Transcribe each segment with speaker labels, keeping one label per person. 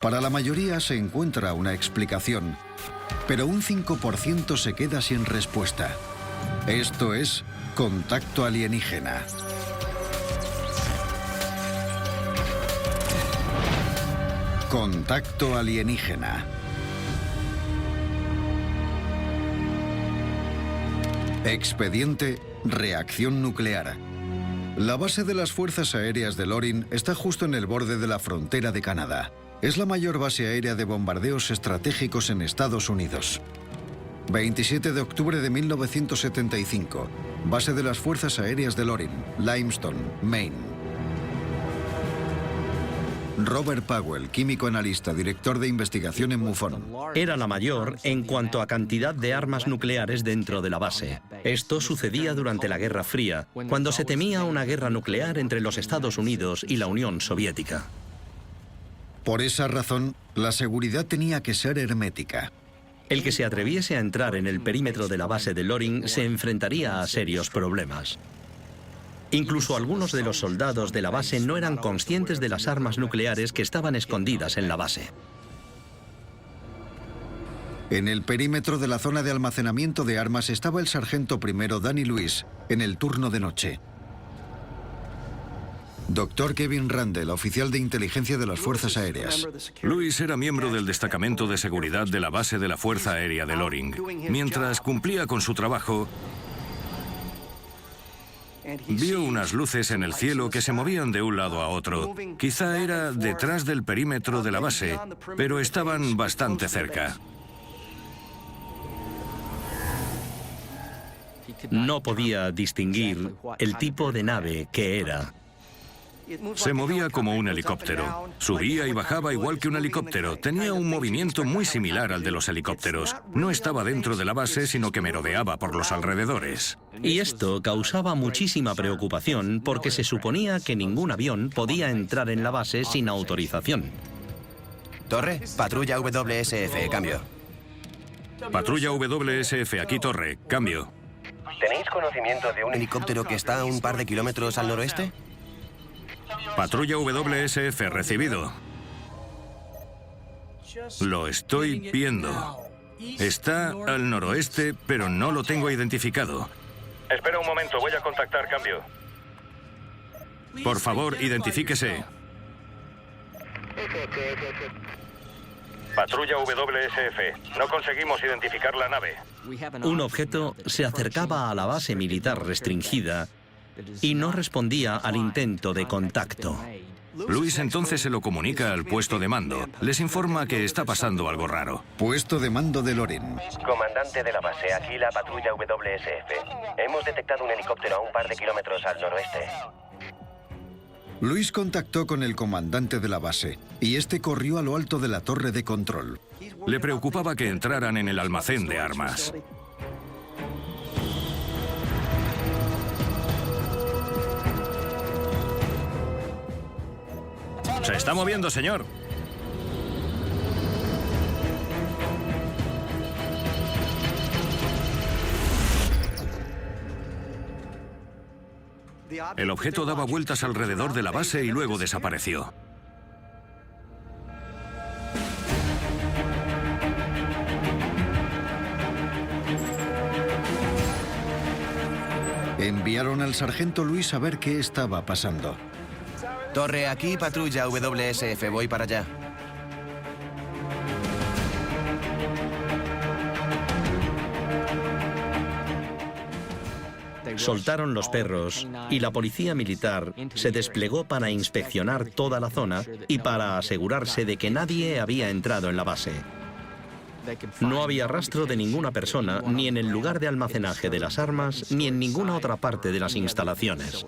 Speaker 1: Para la mayoría se encuentra una explicación, pero un 5% se queda sin respuesta. Esto es Contacto Alienígena. Contacto Alienígena. Expediente Reacción Nuclear. La base de las Fuerzas Aéreas de Loring está justo en el borde de la frontera de Canadá. Es la mayor base aérea de bombardeos estratégicos en Estados Unidos. 27 de octubre de 1975. Base de las Fuerzas Aéreas de Loring, Limestone, Maine. Robert Powell, químico analista, director de investigación en MUFON.
Speaker 2: Era la mayor en cuanto a cantidad de armas nucleares dentro de la base. Esto sucedía durante la Guerra Fría, cuando se temía una guerra nuclear entre los Estados Unidos y la Unión Soviética.
Speaker 1: Por esa razón, la seguridad tenía que ser hermética.
Speaker 2: El que se atreviese a entrar en el perímetro de la base de Loring se enfrentaría a serios problemas. Incluso algunos de los soldados de la base no eran conscientes de las armas nucleares que estaban escondidas en la base.
Speaker 1: En el perímetro de la zona de almacenamiento de armas estaba el sargento primero Danny Lewis, en el turno de noche. Dr. Kevin Randle, oficial de inteligencia de las Fuerzas Aéreas.
Speaker 3: Lewis era miembro del destacamento de seguridad de la base de la Fuerza Aérea de Loring. Mientras cumplía con su trabajo, vio unas luces en el cielo que se movían de un lado a otro. Quizá era detrás del perímetro de la base, pero estaban bastante cerca.
Speaker 2: No podía distinguir el tipo de nave que era.
Speaker 3: Se movía como un helicóptero. Subía y bajaba igual que un helicóptero. Tenía un movimiento muy similar al de los helicópteros. No estaba dentro de la base, sino que merodeaba por los alrededores.
Speaker 2: Y esto causaba muchísima preocupación porque se suponía que ningún avión podía entrar en la base sin autorización.
Speaker 4: Torre, patrulla WSF, cambio.
Speaker 3: Patrulla WSF, aquí Torre, cambio.
Speaker 4: ¿Tenéis conocimiento de un helicóptero que está a un par de kilómetros al noroeste?
Speaker 3: Patrulla WSF, recibido. Lo estoy viendo. Está al noroeste, pero no lo tengo identificado. Espera un momento, voy a contactar, cambio. Por favor, identifíquese. Patrulla WSF, no conseguimos identificar la nave.
Speaker 2: Un objeto se acercaba a la base militar restringida y no respondía al intento de contacto.
Speaker 3: Lewis entonces se lo comunica al puesto de mando. Les informa que está pasando algo raro.
Speaker 1: Puesto de mando de Loring.
Speaker 4: Comandante de la base, aquí la patrulla WSF. Hemos detectado un helicóptero a un par de kilómetros al noroeste.
Speaker 1: Lewis contactó con el comandante de la base y este corrió a lo alto de la torre de control.
Speaker 3: Le preocupaba que entraran en el almacén de armas. Se está moviendo, señor. El objeto daba vueltas alrededor de la base y luego desapareció.
Speaker 1: Enviaron al sargento Lewis a ver qué estaba pasando.
Speaker 4: Torre, aquí patrulla WSF, voy para allá.
Speaker 2: Soltaron los perros y la policía militar se desplegó para inspeccionar toda la zona y para asegurarse de que nadie había entrado en la base. No había rastro de ninguna persona ni en el lugar de almacenaje de las armas ni en ninguna otra parte de las instalaciones.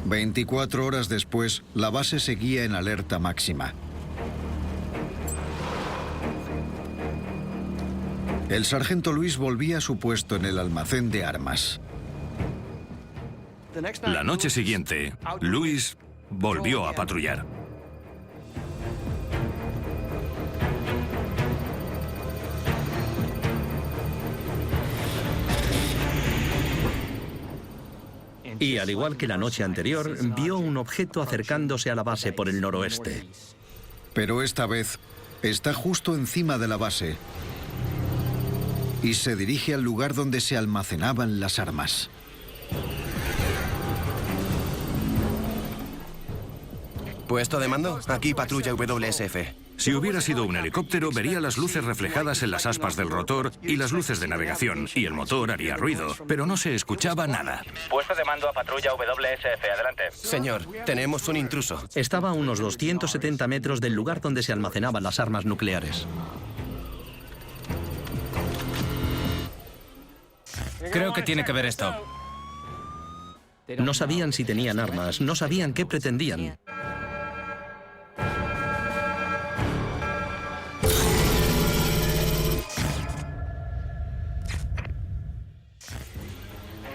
Speaker 1: 24 horas después, la base seguía en alerta máxima. El sargento Lewis volvía a su puesto en el almacén de armas.
Speaker 3: La noche siguiente, Lewis volvió a patrullar.
Speaker 2: Y al igual que la noche anterior, vio un objeto acercándose a la base por el noroeste.
Speaker 1: Pero esta vez está justo encima de la base y se dirige al lugar donde se almacenaban las armas.
Speaker 5: Puesto de mando, aquí patrulla WSF.
Speaker 3: Si hubiera sido un helicóptero, vería las luces reflejadas en las aspas del rotor y las luces de navegación, y el motor haría ruido, pero no se escuchaba nada.
Speaker 4: Puesto de mando a patrulla WSF, adelante.
Speaker 5: Señor, tenemos un intruso.
Speaker 2: Estaba a unos 270 metros del lugar donde se almacenaban las armas nucleares.
Speaker 6: Creo que tiene que ver esto.
Speaker 2: No sabían si tenían armas, no sabían qué pretendían.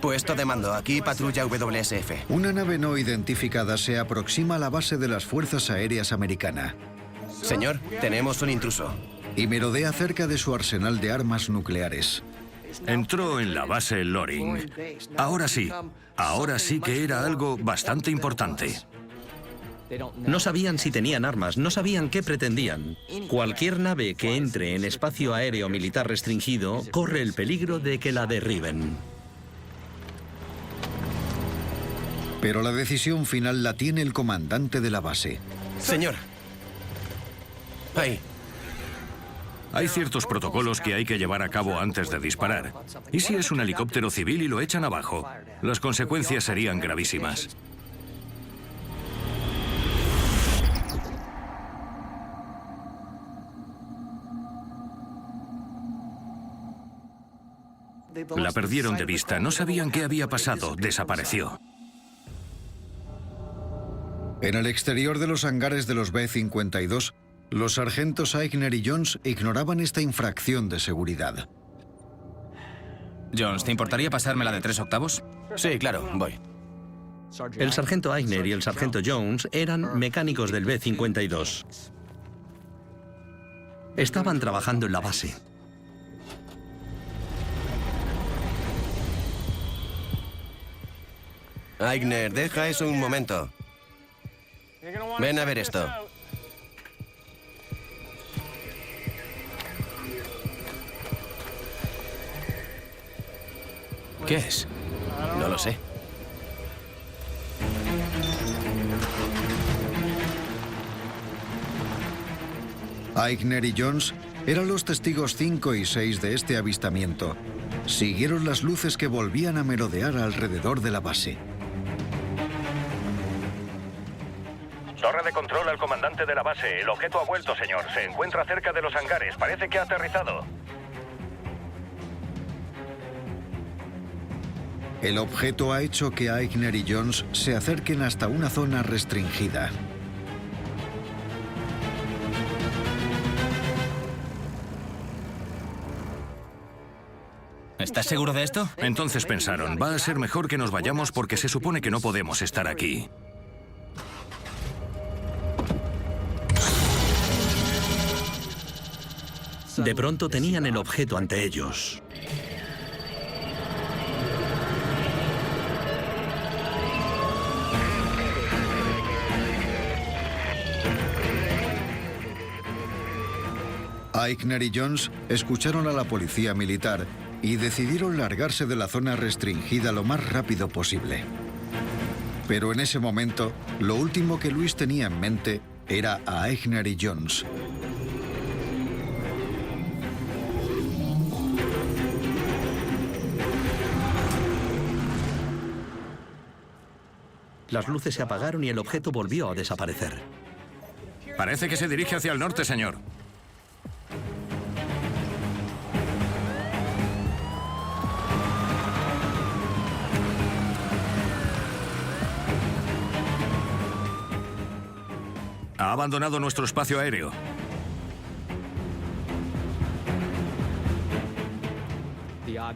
Speaker 5: Puesto de mando, aquí patrulla WSF.
Speaker 1: Una nave no identificada se aproxima a la base de las Fuerzas Aéreas Americana
Speaker 5: Señor, tenemos un intruso.
Speaker 1: y merodea cerca de su arsenal de armas nucleares.
Speaker 3: Entró en la base Loring. Ahora sí que era algo bastante importante.
Speaker 2: No sabían si tenían armas, no sabían qué pretendían. Cualquier nave que entre en espacio aéreo militar restringido corre el peligro de que la derriben.
Speaker 1: Pero la decisión final la tiene el comandante de la base.
Speaker 5: Señor. Ahí.
Speaker 3: Hay ciertos protocolos que hay que llevar a cabo antes de disparar. ¿Y si es un helicóptero civil y lo echan abajo? Las consecuencias serían gravísimas. La perdieron de vista, no sabían qué había pasado, desapareció.
Speaker 1: En el exterior de los hangares de los B-52, los sargentos Aigner y Jones ignoraban esta infracción de seguridad.
Speaker 6: Jones, ¿te importaría pasarme la de 3 octavos?
Speaker 5: Sí, claro, voy.
Speaker 2: El sargento Aigner y el sargento Jones eran mecánicos del B-52. Estaban trabajando en la base.
Speaker 5: Aigner, deja eso un momento. Ven a ver esto.
Speaker 6: ¿Qué es?
Speaker 5: No lo sé.
Speaker 1: Aigner y Jones eran los testigos 5 y 6 de este avistamiento. Siguieron las luces que volvían a merodear alrededor de la base.
Speaker 3: Torre de control al comandante de la base. El objeto ha vuelto, señor. Se encuentra cerca de los hangares. Parece que ha aterrizado.
Speaker 1: El objeto ha hecho que Aigner y Jones se acerquen hasta una zona restringida.
Speaker 6: ¿Estás seguro de esto?
Speaker 3: Entonces pensaron, va a ser mejor que nos vayamos porque se supone que no podemos estar aquí.
Speaker 2: De pronto tenían el objeto ante ellos.
Speaker 1: Aigner y Jones escucharon a la policía militar y decidieron largarse de la zona restringida lo más rápido posible. Pero en ese momento, lo último que Luis tenía en mente era a Aigner y Jones.
Speaker 2: Las luces se apagaron y el objeto volvió a desaparecer.
Speaker 3: Parece que se dirige hacia el norte, señor. Ha abandonado nuestro espacio aéreo.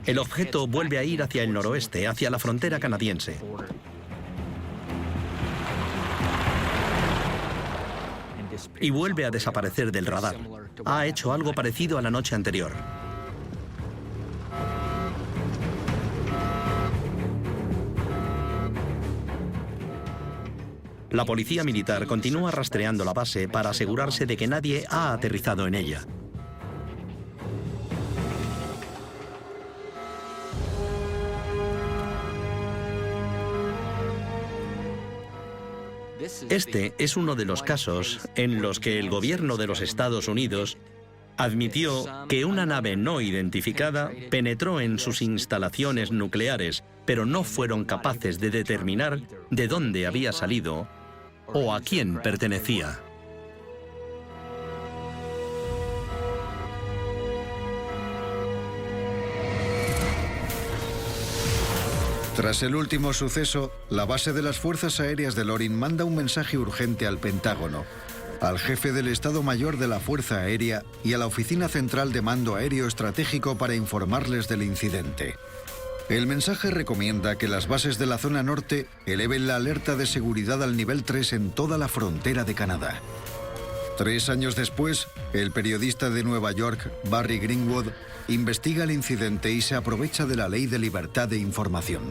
Speaker 2: El objeto vuelve a ir hacia el noroeste, hacia la frontera canadiense. Y vuelve a desaparecer del radar. Ha hecho algo parecido a la noche anterior. La policía militar continúa rastreando la base para asegurarse de que nadie ha aterrizado en ella. Este es uno de los casos en los que el gobierno de los Estados Unidos admitió que una nave no identificada penetró en sus instalaciones nucleares, pero no fueron capaces de determinar de dónde había salido o a quién pertenecía.
Speaker 1: Tras el último suceso, la base de las Fuerzas Aéreas de Lorin manda un mensaje urgente al Pentágono, al jefe del Estado Mayor de la Fuerza Aérea y a la Oficina Central de Mando Aéreo Estratégico para informarles del incidente. El mensaje recomienda que las bases de la zona norte eleven la alerta de seguridad al nivel 3 en toda la frontera de Canadá. 3 años después, el periodista de Nueva York, Barry Greenwood, investiga el incidente y se aprovecha de la Ley de Libertad de Información.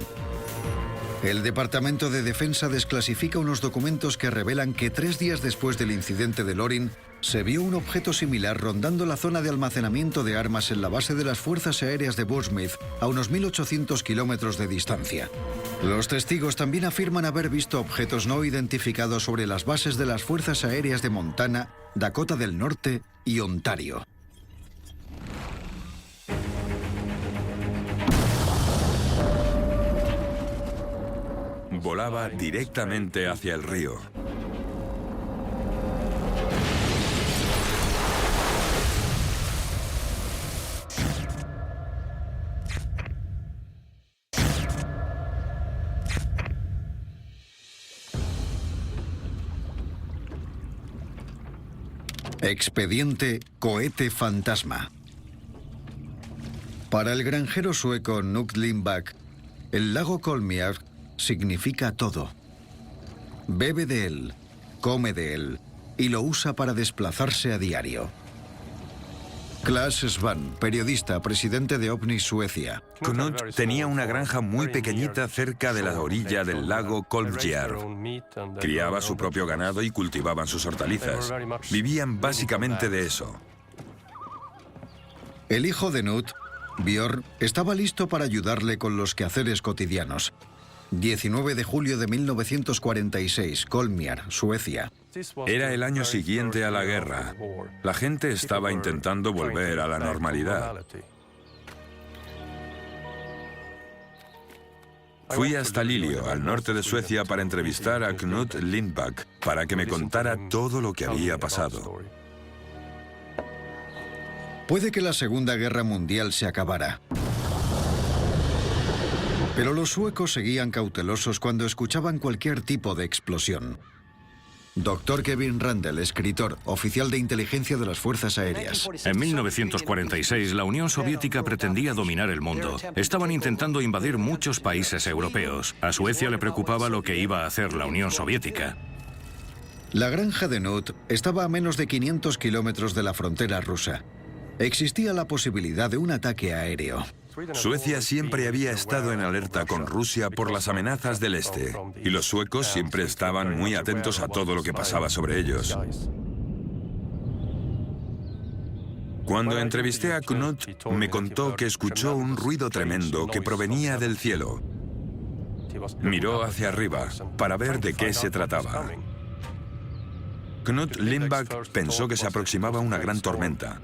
Speaker 1: El Departamento de Defensa desclasifica unos documentos que revelan que 3 días después del incidente de Lorin, se vio un objeto similar rondando la zona de almacenamiento de armas en la base de las Fuerzas Aéreas de Bushmith, a unos 1.800 kilómetros de distancia. Los testigos también afirman haber visto objetos no identificados sobre las bases de las Fuerzas Aéreas de Montana, Dakota del Norte y Ontario.
Speaker 7: Volaba directamente hacia el río.
Speaker 1: Expediente Cohete Fantasma. Para el granjero sueco Knut Lindback, el lago Kolmyr significa todo. Bebe de él, come de él y lo usa para desplazarse a diario. Klas Svan, periodista, presidente de OVNI Suecia.
Speaker 7: Knut tenía una granja muy pequeñita cerca de la orilla del lago Kolmyr. Criaba su propio ganado y cultivaban sus hortalizas. Vivían básicamente de eso.
Speaker 1: El hijo de Knut, Björn, estaba listo para ayudarle con los quehaceres cotidianos. 19 de julio de 1946, Kolmyr, Suecia.
Speaker 7: Era el año siguiente a la guerra. La gente estaba intentando volver a la normalidad. Fui hasta Luleå, al norte de Suecia, para entrevistar a Knut Lindback, para que me contara todo lo que había pasado.
Speaker 1: Puede que la Segunda Guerra Mundial se acabara. Pero los suecos seguían cautelosos cuando escuchaban cualquier tipo de explosión. Dr. Kevin Randle, escritor, oficial de inteligencia de las Fuerzas Aéreas.
Speaker 3: En 1946, la Unión Soviética pretendía dominar el mundo. Estaban intentando invadir muchos países europeos. A Suecia le preocupaba lo que iba a hacer la Unión Soviética.
Speaker 1: La granja de Knut estaba a menos de 500 kilómetros de la frontera rusa. Existía la posibilidad de un ataque aéreo.
Speaker 7: Suecia siempre había estado en alerta con Rusia por las amenazas del este, y los suecos siempre estaban muy atentos a todo lo que pasaba sobre ellos. Cuando entrevisté a Knut, me contó que escuchó un ruido tremendo que provenía del cielo. Miró hacia arriba para ver de qué se trataba. Knut Lindback pensó que se aproximaba una gran tormenta.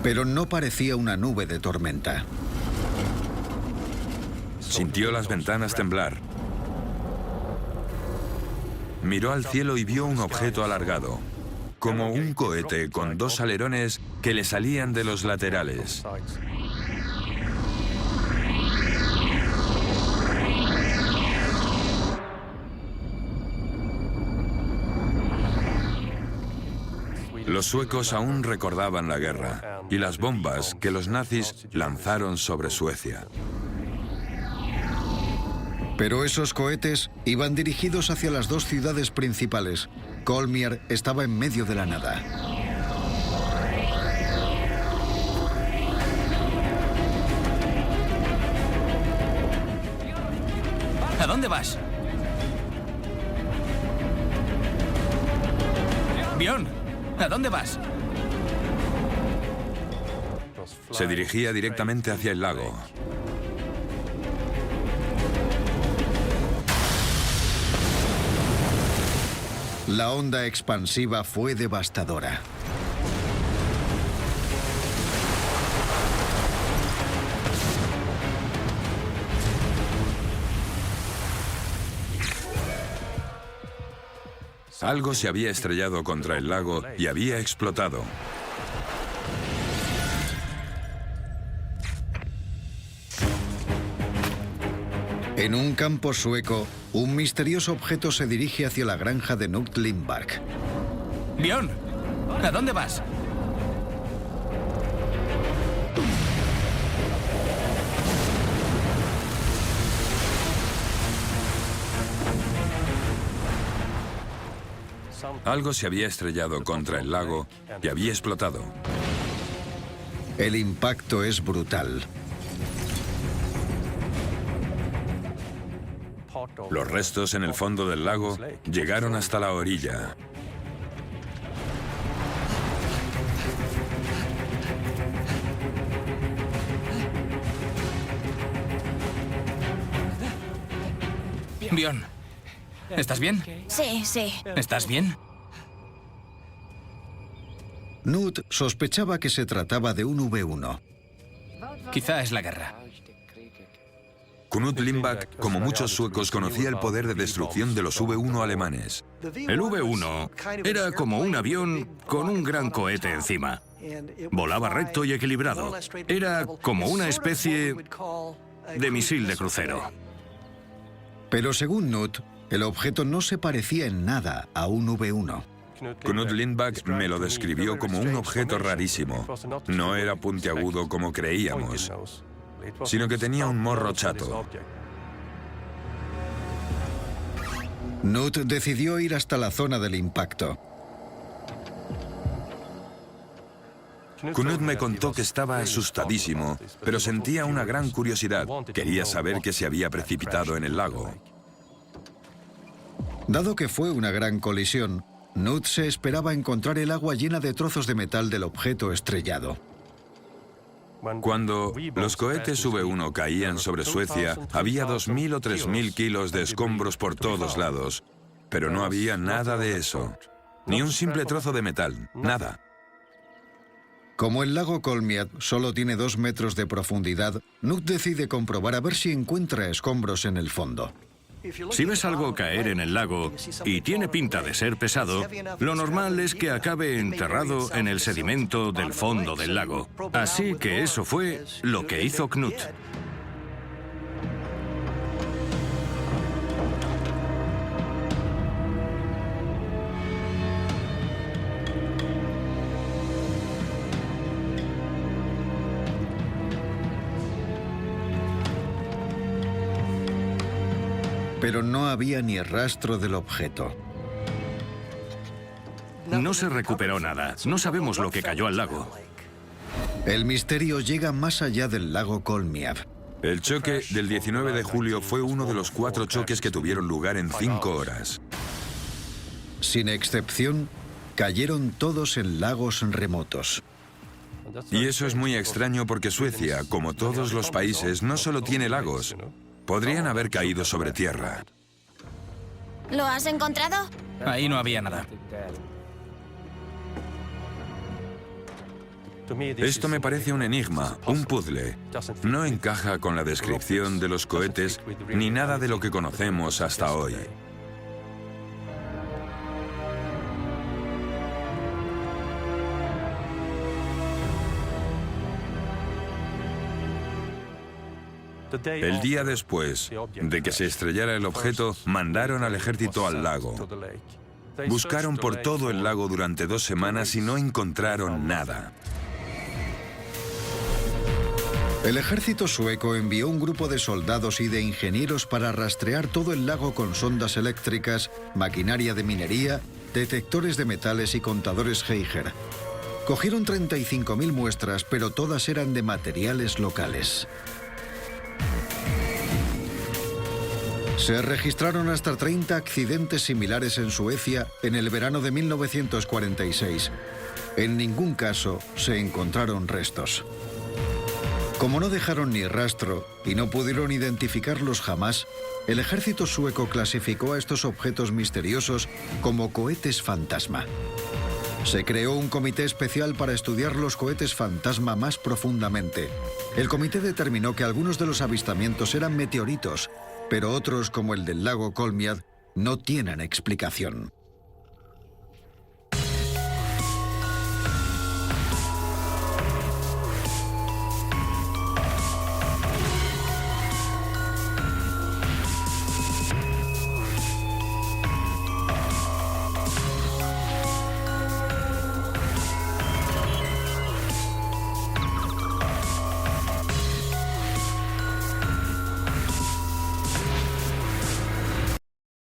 Speaker 1: Pero no parecía una nube de tormenta.
Speaker 7: Sintió las ventanas temblar. Miró al cielo y vio un objeto alargado, como un cohete con 2 alerones que le salían de los laterales. Los suecos aún recordaban la guerra y las bombas que los nazis lanzaron sobre Suecia.
Speaker 1: Pero esos cohetes iban dirigidos hacia las 2 ciudades principales. Kolmyr estaba en medio de la nada.
Speaker 6: ¿A dónde vas? Bjorn, ¿a dónde vas?
Speaker 7: Se dirigía directamente hacia el lago.
Speaker 1: La onda expansiva fue devastadora.
Speaker 7: Algo se había estrellado contra el lago y había explotado.
Speaker 1: En un campo sueco, un misterioso objeto se dirige hacia la granja de Knut Lindberg.
Speaker 6: Bjorn, ¿a dónde vas?
Speaker 7: Algo se había estrellado contra el lago y había explotado.
Speaker 1: El impacto es brutal.
Speaker 7: Los restos en el fondo del lago llegaron hasta la orilla.
Speaker 6: Bjorn, ¿estás bien?
Speaker 8: Sí, sí.
Speaker 6: ¿Estás bien?
Speaker 1: Knut sospechaba que se trataba de un V1.
Speaker 6: Quizá es la guerra.
Speaker 7: Knut Lindberg, como muchos suecos, conocía el poder de destrucción de los V1 alemanes.
Speaker 3: El V1 era como un avión con un gran cohete encima. Volaba recto y equilibrado. Era como una especie de misil de crucero.
Speaker 1: Pero según Knut, el objeto no se parecía en nada a un V1.
Speaker 7: Knut Lindberg me lo describió como un objeto rarísimo. No era puntiagudo como creíamos, sino que tenía un morro chato.
Speaker 1: Knut decidió ir hasta la zona del impacto.
Speaker 7: Knut me contó que estaba asustadísimo, pero sentía una gran curiosidad. Quería saber qué se había precipitado en el lago.
Speaker 1: Dado que fue una gran colisión, Knut se esperaba encontrar el agua llena de trozos de metal del objeto estrellado.
Speaker 7: Cuando los cohetes V1 caían sobre Suecia, había 2.000 o 3.000 kilos de escombros por todos lados, pero no había nada de eso. Ni un simple trozo de metal, nada.
Speaker 1: Como el lago Kolmiad solo tiene 2 metros de profundidad, Knut decide comprobar a ver si encuentra escombros en el fondo.
Speaker 3: Si ves algo caer en el lago y tiene pinta de ser pesado, lo normal es que acabe enterrado en el sedimento del fondo del lago. Así que eso fue lo que hizo Knut.
Speaker 1: Pero no había ni rastro del objeto.
Speaker 3: No se recuperó nada. No sabemos lo que cayó al lago.
Speaker 1: El misterio llega más allá del lago Kolmiad.
Speaker 7: El choque del 19 de julio fue uno de los 4 choques que tuvieron lugar en 5 horas.
Speaker 1: Sin excepción, cayeron todos en lagos remotos.
Speaker 7: Y eso es muy extraño porque Suecia, como todos los países, no solo tiene lagos. Podrían haber caído sobre tierra.
Speaker 8: ¿Lo has encontrado?
Speaker 6: Ahí no había nada.
Speaker 7: Esto me parece un enigma, un puzzle. No encaja con la descripción de los cohetes ni nada de lo que conocemos hasta hoy. El día después de que se estrellara el objeto, mandaron al ejército al lago. Buscaron por todo el lago durante 2 semanas y no encontraron nada.
Speaker 1: El ejército sueco envió un grupo de soldados y de ingenieros para rastrear todo el lago con sondas eléctricas, maquinaria de minería, detectores de metales y contadores Geiger. Cogieron 35.000 muestras, pero todas eran de materiales locales. Se registraron hasta 30 accidentes similares en Suecia en el verano de 1946. En ningún caso se encontraron restos. Como no dejaron ni rastro y no pudieron identificarlos jamás, el ejército sueco clasificó a estos objetos misteriosos como cohetes fantasma. Se creó un comité especial para estudiar los cohetes fantasma más profundamente. El comité determinó que algunos de los avistamientos eran meteoritos, pero otros, como el del lago Kolmiad, no tienen explicación.